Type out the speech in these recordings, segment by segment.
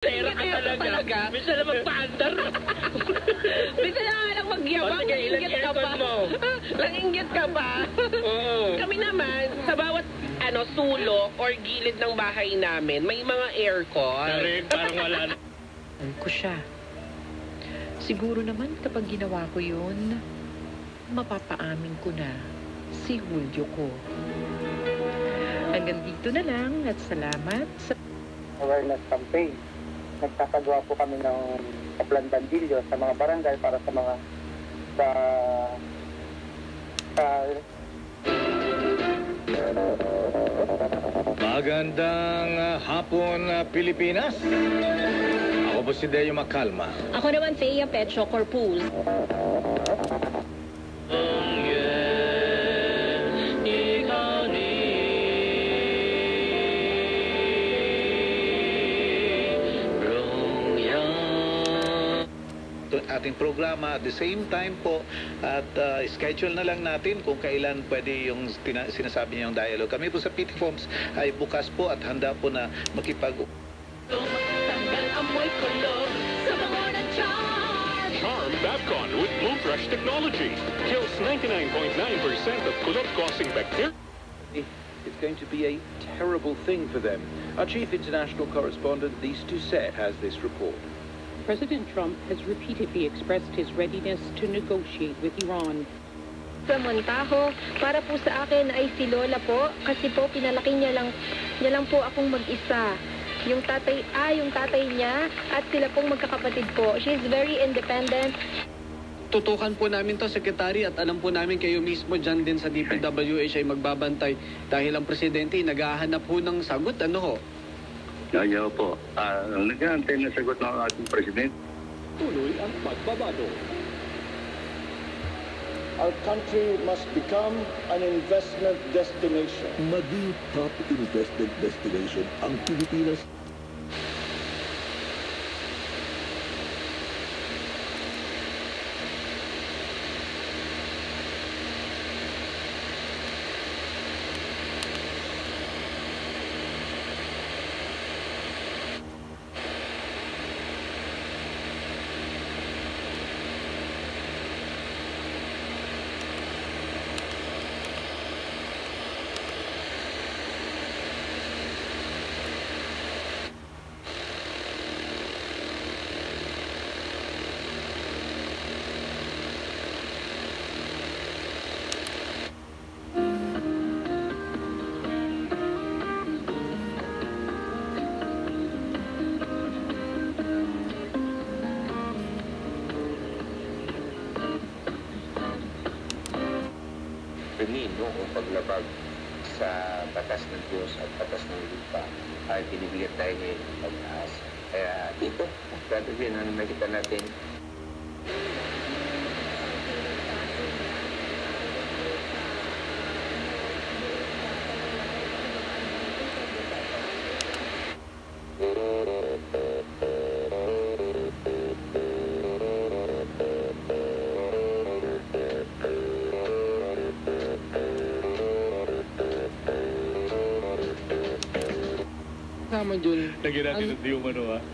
Pera ka talaga. Bisa na magpa-andar. Bisa na nga lang magyabang. Nanginggit ka pa. Nanginggit ka pa. Kami naman, sa bawat sulok or gilid ng bahay namin, may mga aircon. Correct, parang wala na. Ko siya. Siguro naman kapag ginawa ko yun, mapapaamin ko na si Julio ko. Hanggang dito na lang at salamat sa awareness campaign. Nagkakagawa po kami ng Kaplan Bandilyo sa mga barangay para sa mga Magandang hapon, Pilipinas. Ako po si Deo Macalma. Ako naman, Thea Petro Corpus. Ating programa at the same time po at schedule na lang natin kung kailan pwede yung sinasabi niyong dialogue. Kami po sa PT Forms ay bukas po at handa po na makipag... Charm Babcon with Bloom Fresh technology kills 99.9% of kulot-causing bacteria. It's going to be a terrible thing for them. Our chief international correspondent, Lise Doucet, has this report. President Trump has repeatedly expressed his readiness to negotiate with Iran. Sa Montajo, para po sa akin ay si Lola po, kasi po pinalaki niya lang po akong mag-isa. Yung tatay niya at sila pong magkakapatid po. She's very independent. Tutukan po namin to, Secretary, at alam po namin kayo mismo dyan din sa DPWH ay magbabantay dahil ang presidente naghahanap po ng sagot, ano ho? Ayaw po. Nag-aantay na sagot ng ating president. Tuloy ang pagbabago. Our country must become an investment destination. Maging top investment destination ang Pilipinas. Pinino o paglabag sa batas ng Diyos at batas ng lupa ay binibigyan tayo ng pag-asa. Kaya dito, gagawin ang nakita natin. Kasama dyan. Lagyan natin ng yung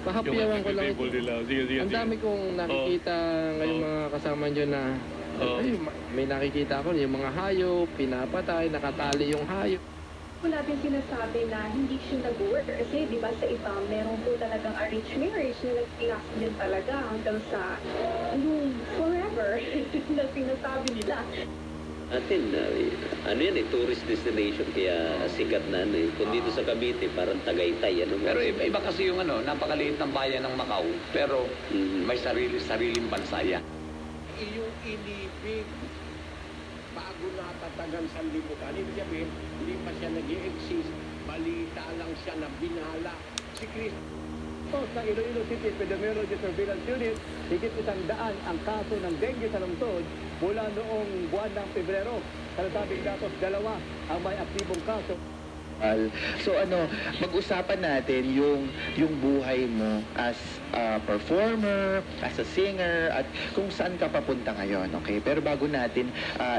pahapiyawan ko lang ito. Sige. Ang dami kong nakikita ngayong mga kasama dyan na may nakikita ko yung mga hayop, pinapatay, nakatali yung hayop. Po natin sinasabi na hindi siya nag-work kasi di ba sa iba meron po talagang arranged marriage na nag-accident talaga hanggang sa yung forever na sinasabi nila. Atin, tourist destination kaya sikat na Kung dito sa Cavite, parang Tagaytay. Pero iba kasi yung napakaliit ng bayan ng Macau, pero may sariling bansa yan. Iyong inibig bago natatagan sa libutan. Ibig sabihin, hindi pa siya nag-i-exist, balita lang siya na binala. Si Cristo. Sa Iloilo City Epidemiology Surveillance Unit, higit 100 ang kaso ng dengue sa lungsod mula noong buwan ng Pebrero. Sa nasabing datos, 2 ang may aktibong kaso. So mag-usapan natin yung buhay mo as a performer, as a singer, at kung saan ka papunta ngayon, okay? Pero bago natin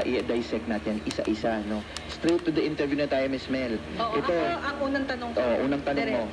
i-dissect natin isa-isa, no? Straight to the interview na tayo, Miss Mel. Oo, ito, ang unang tanong ko. Unang tanong mo.